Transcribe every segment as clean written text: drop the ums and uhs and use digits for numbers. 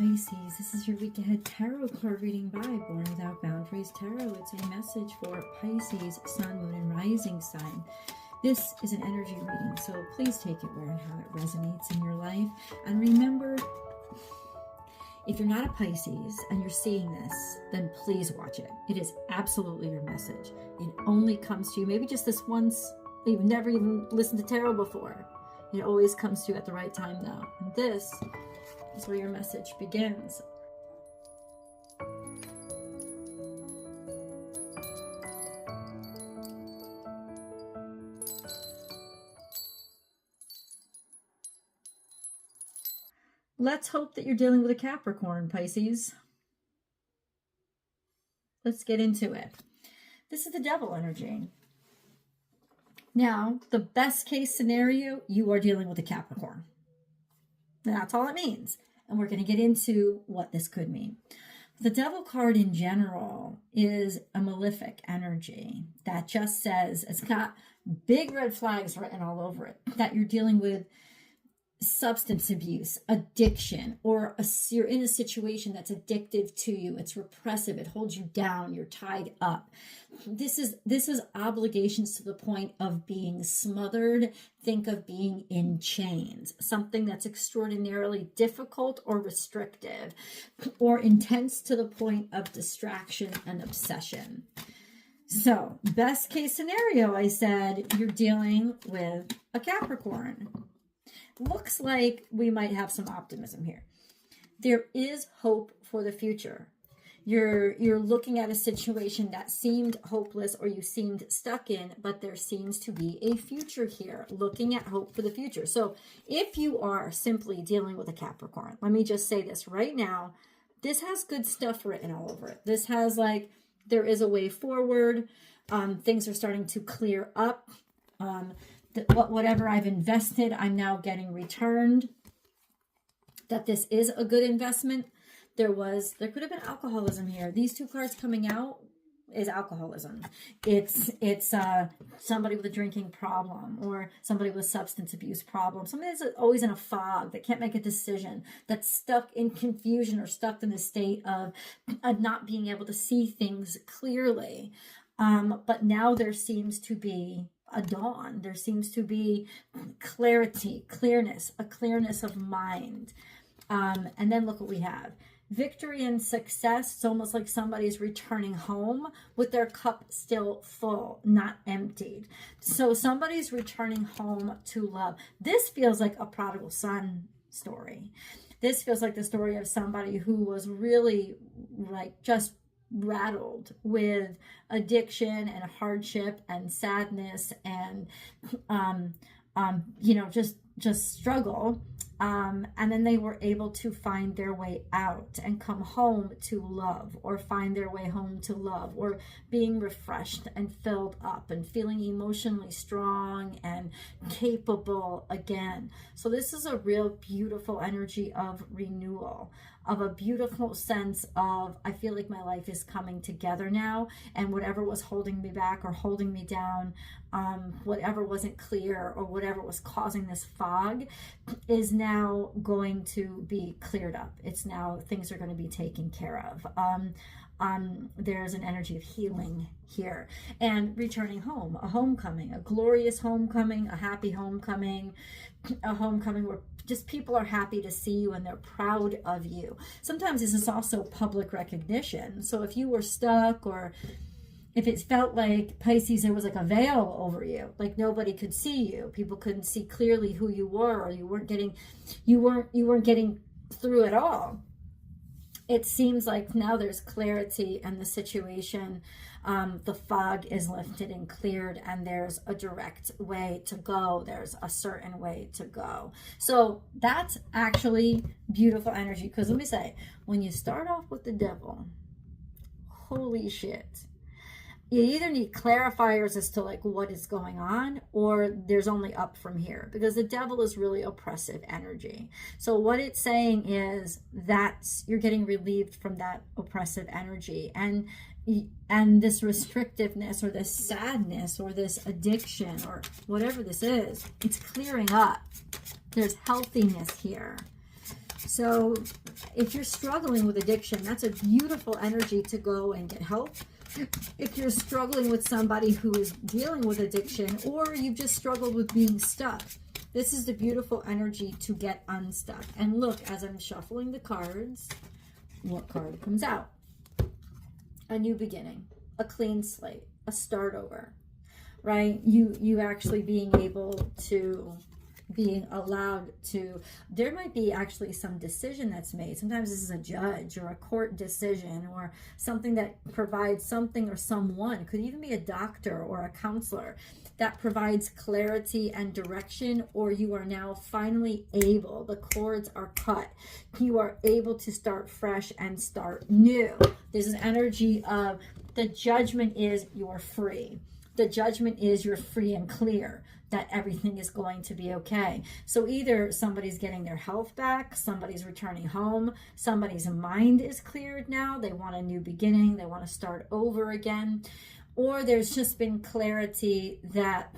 Pisces, this is your week ahead tarot card reading by Born Without Boundaries Tarot. It's a message for Pisces, Sun, Moon, and Rising sign. This is an energy reading, so please take it where and how it resonates in your life. And remember, if you're not a Pisces and you're seeing this, then please watch it. It is absolutely your message. It only comes to you, maybe just this once. You've never even listened to tarot before. It always comes to you at the right time, though. And this is where your message begins. Let's hope that you're dealing with a Capricorn, Pisces. Let's get into it. This is the devil energy. Now, the best case scenario, you are dealing with a Capricorn. That's all it means. And we're going to get into what this could mean. The devil card in general is a malefic energy that just says, it's got big red flags written all over it, that you're dealing with substance abuse, addiction, or you're in a situation that's addictive to you. It's repressive. It holds you down. You're tied up. This is obligations to the point of being smothered. Think of being in chains, something that's extraordinarily difficult or restrictive or intense to the point of distraction and obsession. So, best case scenario, I said, you're dealing with a Capricorn. Looks like we might have some optimism here. There is hope for the future. You're looking at a situation that seemed hopeless or you seemed stuck in, but there seems to be a future here, looking at hope for the future. So if you are simply dealing with a Capricorn, let me just say this right now, this has good stuff written all over it. This has there is a way forward. Things are starting to clear up. Whatever I've invested, I'm now getting returned. That this is a good investment. There could have been alcoholism here. These two cards coming out is alcoholism. It's somebody with a drinking problem or somebody with a substance abuse problem. Somebody that's always in a fog, that can't make a decision, that's stuck in confusion or stuck in the state of not being able to see things clearly. But now there seems to be a dawn. There seems to be clarity, clearness, a clearness of mind. And then look what we have. Victory and success. It's almost like somebody's returning home with their cup still full, not emptied. So somebody's returning home to love. This feels like a prodigal son story. This feels like the story of somebody who was really just rattled with addiction and hardship and sadness and just struggle, and then they were able to find their way out and come home to love, or find their way home to love, or being refreshed and filled up and feeling emotionally strong and capable again. So this is a real beautiful energy of renewal, of a beautiful sense of, I feel like my life is coming together now, and whatever was holding me back or holding me down, whatever wasn't clear or whatever was causing this fog is now going to be cleared up. It's now, things are going to be taken care of. There's an energy of healing here and returning home, a homecoming, a glorious homecoming, a happy homecoming, a homecoming where just people are happy to see you and they're proud of you. Sometimes this is also public recognition. So if you were stuck, or if it felt like, Pisces, there was like a veil over you, like nobody could see you, people couldn't see clearly who you were, or you weren't getting through it all. It seems like now there's clarity in the situation. The fog is lifted and cleared, and there's a direct way to go. There's a certain way to go. So that's actually beautiful energy. Because let me say, when you start off with the devil, holy shit. You either need clarifiers as to what is going on, or there's only up from here, because the devil is really oppressive energy. So what it's saying is that you're getting relieved from that oppressive energy, and this restrictiveness or this sadness or this addiction or whatever this is, it's clearing up. There's healthiness here. So If you're struggling with addiction, that's a beautiful energy to go and get help. If you're struggling with somebody who is dealing with addiction, or you've just struggled with being stuck, this is the beautiful energy to get unstuck. And look, as I'm shuffling the cards, what card comes out? A new beginning, a clean slate, a start over, right? You actually being able to, being allowed to, there might be actually some decision that's made. Sometimes this is a judge or a court decision or something that provides something or someone, could even be a doctor or a counselor, that provides clarity and direction, or you are now finally able, the cords are cut, you are able to start fresh and start new. There's an energy of the judgment is you're free. The judgment is you're free and clear, that everything is going to be okay. So either somebody's getting their health back, somebody's returning home, somebody's mind is cleared now, they want a new beginning, they want to start over again, or there's just been clarity that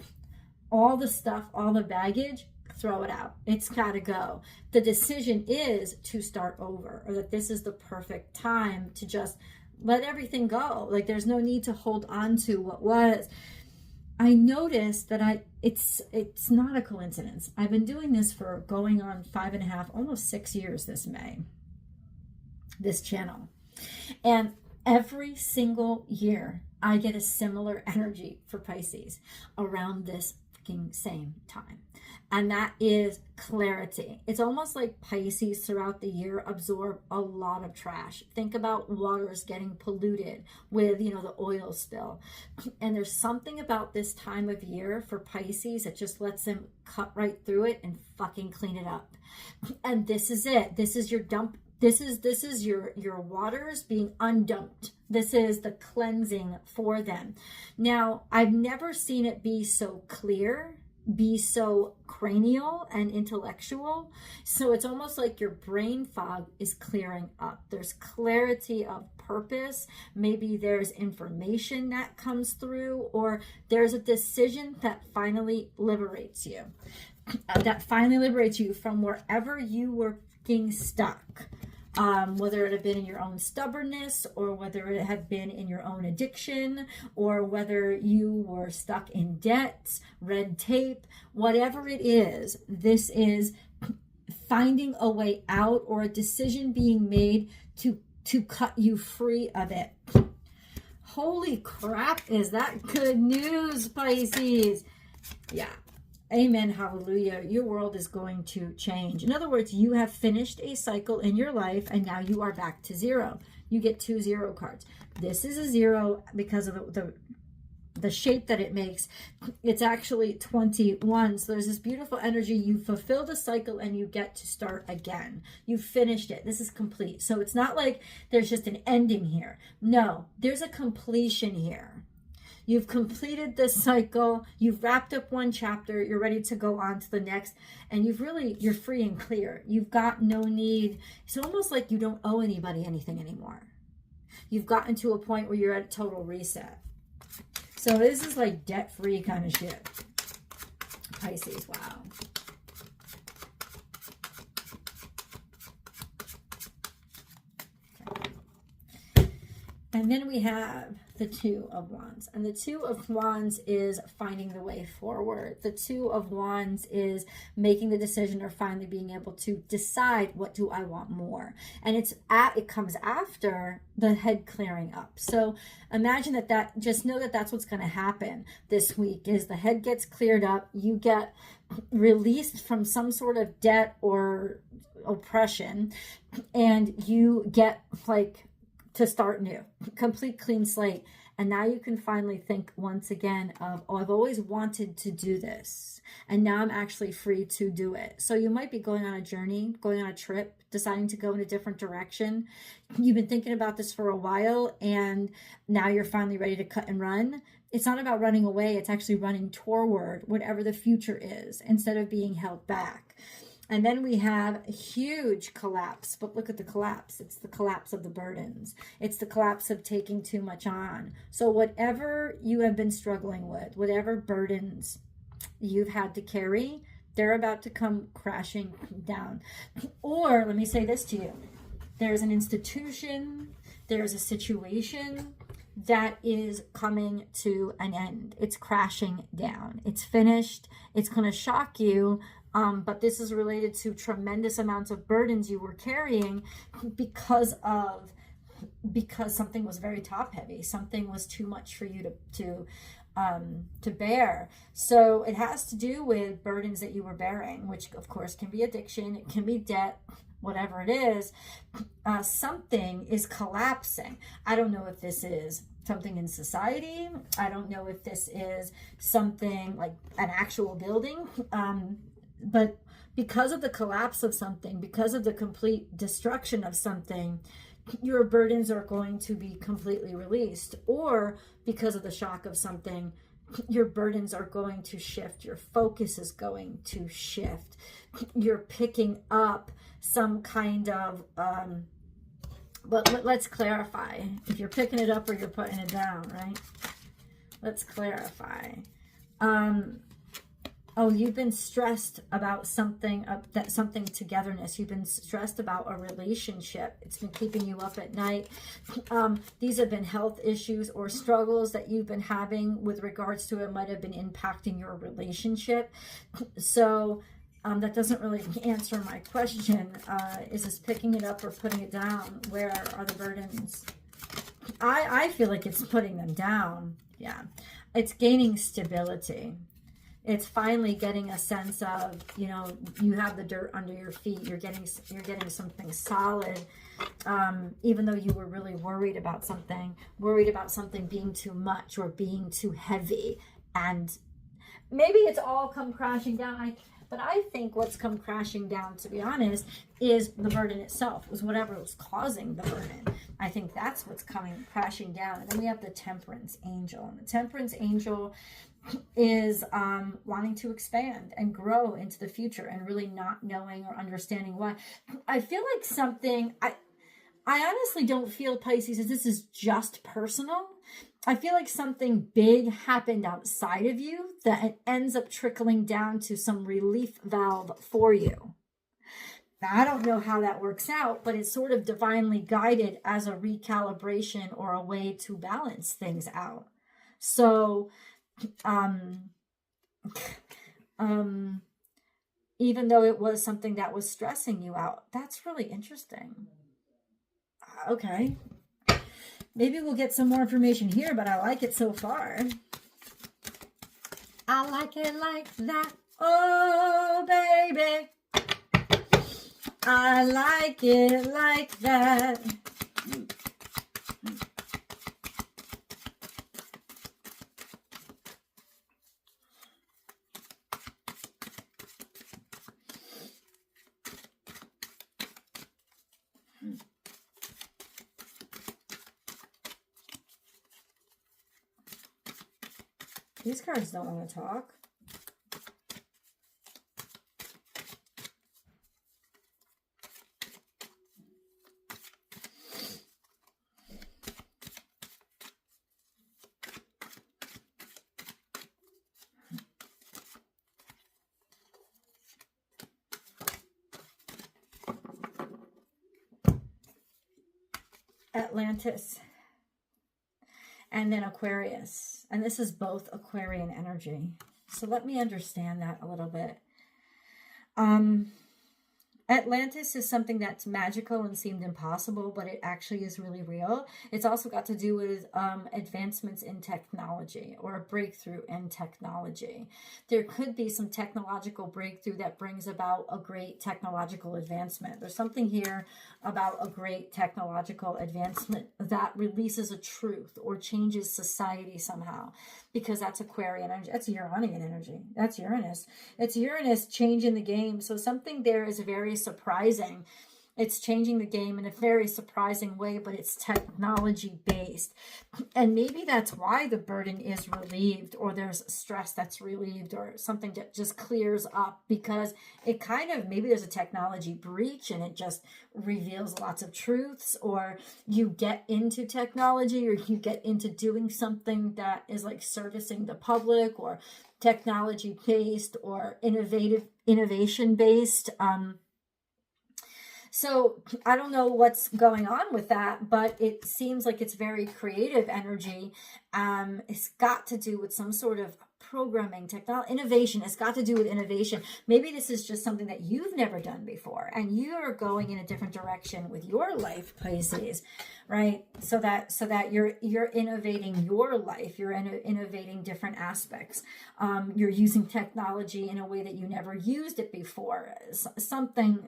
all the stuff, all the baggage, throw it out. It's got to go. The decision is to start over, or that this is the perfect time to just let everything go. Like there's no need to hold on to what was. I noticed that it's not a coincidence. I've been doing this for going on 5.5, almost 6 years this May, this channel. And every single year, I get a similar energy for Pisces around this freaking same time. And that is clarity. It's almost like Pisces throughout the year absorb a lot of trash. Think about waters getting polluted with, the oil spill. And there's something about this time of year for Pisces that just lets them cut right through it and fucking clean it up. And this is it. This is your dump. This is your waters being undumped. This is the cleansing for them. Now, I've never seen it be so clear, be so cranial and intellectual. So it's almost like your brain fog is clearing up. There's clarity of purpose. Maybe there's information that comes through, or there's a decision that finally liberates you. From wherever you were being stuck. Whether it had been in your own stubbornness, or whether it had been in your own addiction, or whether you were stuck in debt, red tape, whatever it is, this is finding a way out, or a decision being made to cut you free of it. Holy crap, is that good news, Pisces? Yeah. Amen. Hallelujah. Your world is going to change. In other words, you have finished a cycle in your life and now you are back to zero. You get 2 0 cards. This is a 0 because of the shape that it makes. It's actually 21. So there's this beautiful energy. You fulfilled a cycle and you get to start again. You finished it. This is complete. So it's not like there's just an ending here. No, there's a completion here. You've completed this cycle. You've wrapped up one chapter. You're ready to go on to the next. And you're free and clear. You've got no need. It's almost like you don't owe anybody anything anymore. You've gotten to a point where you're at a total reset. So this is like debt-free kind of shit. Pisces, wow. Okay. And then we have the 2 of Wands. And the 2 of Wands is finding the way forward. The 2 of Wands is making the decision, or finally being able to decide, what do I want more? And it comes after the head clearing up. So imagine that just know that that's what's going to happen this week, is the head gets cleared up. You get released from some sort of debt or oppression, and you get to start new, complete clean slate. And now you can finally think once again of, oh, I've always wanted to do this, and now I'm actually free to do it. So you might be going on a journey, going on a trip, deciding to go in a different direction. You've been thinking about this for a while, and now you're finally ready to cut and run. It's not about running away. It's actually running toward whatever the future is, instead of being held back. And then we have a huge collapse, but look at the collapse. It's the collapse of the burdens. It's the collapse of taking too much on. So whatever you have been struggling with, whatever burdens you've had to carry, they're about to come crashing down. Or let me say this to you. There's an institution, there's a situation that is coming to an end. It's crashing down. It's finished. It's going to shock you. But this is related to tremendous amounts of burdens you were carrying because something was very top heavy. Something was too much for you to bear. So it has to do with burdens that you were bearing, which of course can be addiction, it can be debt, whatever it is. Something is collapsing. I don't know if this is something in society. I don't know if this is something like an actual building. But because of the collapse of something, because of the complete destruction of something, your burdens are going to be completely released. Or because of the shock of something, your burdens are going to shift. Your focus is going to shift. You're picking up some kind of, but let's clarify. If you're picking it up or you're putting it down, right? Let's clarify. Oh, you've been stressed about something, something togetherness. You've been stressed about a relationship. It's been keeping you up at night. These have been health issues or struggles that you've been having with regards to it might have been impacting your relationship. So that doesn't really answer my question. Is this picking it up or putting it down? Where are the burdens? I feel like it's putting them down. Yeah. It's gaining stability. It's finally getting a sense of, you know, you have the dirt under your feet. You're getting something solid, even though you were really worried about something being too much or being too heavy. And maybe it's all come crashing down. But I think what's come crashing down, to be honest, is the burden itself, was whatever was causing the burden. I think that's what's coming crashing down. And then we have the Temperance Angel. And the Temperance Angel is wanting to expand and grow into the future and really not knowing or understanding why. I feel like something, I honestly don't feel, Pisces, that this is just personal. I feel like something big happened outside of you that it ends up trickling down to some relief valve for you. Now, I don't know how that works out, but it's sort of divinely guided as a recalibration or a way to balance things out. So, even though it was something that was stressing you out, that's really interesting. Okay. Maybe we'll get some more information here, but I like it so far. I like it like that. Oh, baby. I like it like that. These cards don't want to talk. Atlantis. And then Aquarius. And this is both Aquarian energy. So let me understand that a little bit. Atlantis is something that's magical and seemed impossible, but it actually is really real. It's also got to do with advancements in technology or a breakthrough in technology. There could be some technological breakthrough that brings about a great technological advancement. There's something here about a great technological advancement that releases a truth or changes society somehow, because that's Aquarian energy. That's Uranian energy. That's Uranus. It's Uranus changing the game. So something there is very surprising. It's changing the game in a very surprising way, but it's technology based. And maybe that's why the burden is relieved, or there's stress that's relieved, or something that just clears up, because it kind of, maybe there's a technology breach and it just reveals lots of truths, or you get into technology, or you get into doing something that is like servicing the public, or technology based, or innovation based. So I don't know what's going on with that, but it seems like it's very creative energy. It's got to do with some sort of programming, technology, innovation. It's got to do with innovation. Maybe this is just something that you've never done before, and you're going in a different direction with your life, Pisces, right? So that you're innovating your life. You're innovating different aspects. You're using technology in a way that you never used it before. Something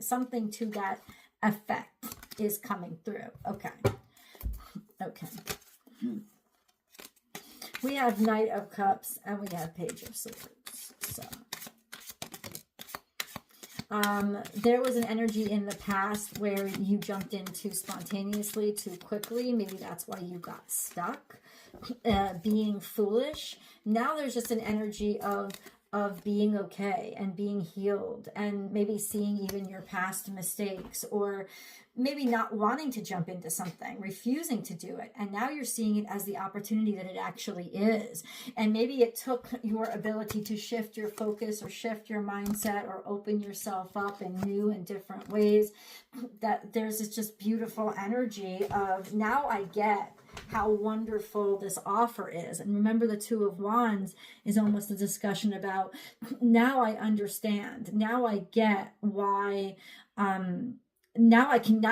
to that effect is coming through. Okay. We have Knight of Cups and we have Page of Swords. So there was an energy in the past where you jumped in too spontaneously, too quickly. Maybe that's why you got stuck, being foolish. Now there's just an energy of being okay and being healed, and maybe seeing even your past mistakes, or maybe not wanting to jump into something, refusing to do it. And now you're seeing it as the opportunity that it actually is. And maybe it took your ability to shift your focus or shift your mindset or open yourself up in new and different ways, that there's this just beautiful energy of, now I get how wonderful this offer is. And remember, the Two of Wands is almost a discussion about, now I understand, now I get why, now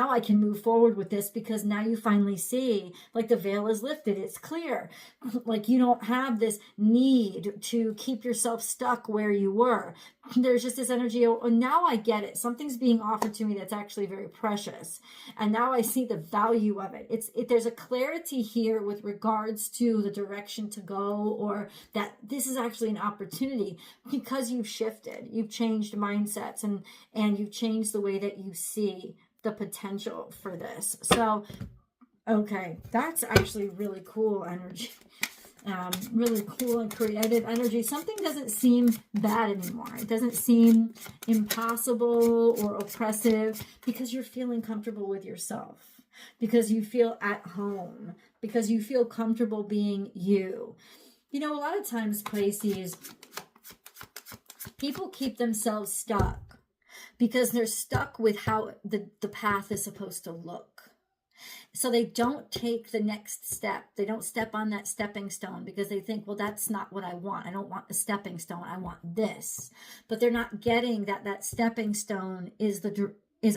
I can move forward with this, because now you finally see, like, the veil is lifted. It's clear. Like, you don't have this need to keep yourself stuck where you were. There's just this energy. Oh, now I get it. Something's being offered to me that's actually very precious. And now I see the value of it. There's a clarity here with regards to the direction to go, or that this is actually an opportunity, because you've shifted, you've changed mindsets, and you've changed the way that you see the potential for this. So, okay, that's actually really cool energy. Really cool and creative energy. Something doesn't seem bad anymore. It doesn't seem impossible or oppressive, because you're feeling comfortable with yourself, because you feel at home, because you feel comfortable being you. You know, a lot of times, Pisces, people keep themselves stuck because they're stuck with how the path is supposed to look. So they don't take the next step. They don't step on that stepping stone, because they think, well, that's not what I want. I don't want the stepping stone. I want this. But they're not getting that stepping stone is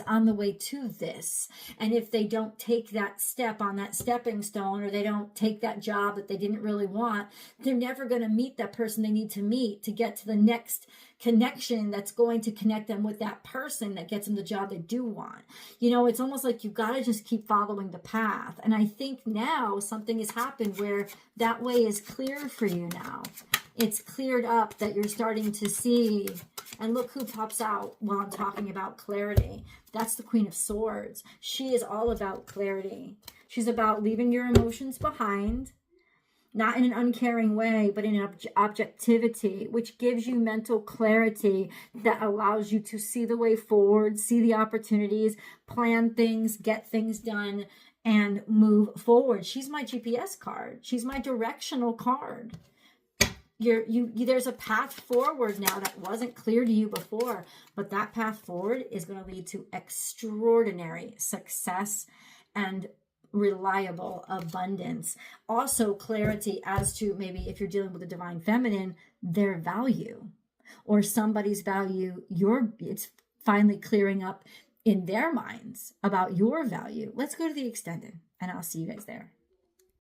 on the way to this. And if they don't take that step on that stepping stone, or they don't take that job that they didn't really want, they're never going to meet that person they need to meet to get to the next connection that's going to connect them with that person that gets them the job they do want. You know, it's almost like you've got to just keep following the path. And I think now something has happened where that way is clear for you now. It's cleared up, that you're starting to see. And look who pops out while I'm talking about clarity. That's the Queen of Swords. She is all about clarity. She's about leaving your emotions behind, not in an uncaring way, but in objectivity, which gives you mental clarity that allows you to see the way forward, see the opportunities, plan things, get things done, and move forward. She's my GPS card. She's my directional card. There's a path forward now that wasn't clear to you before, but that path forward is going to lead to extraordinary success and reliable abundance. Also, clarity as to, maybe if you're dealing with the divine feminine, their value, or somebody's value. It's finally clearing up in their minds about your value. Let's go to the extended, and I'll see you guys there.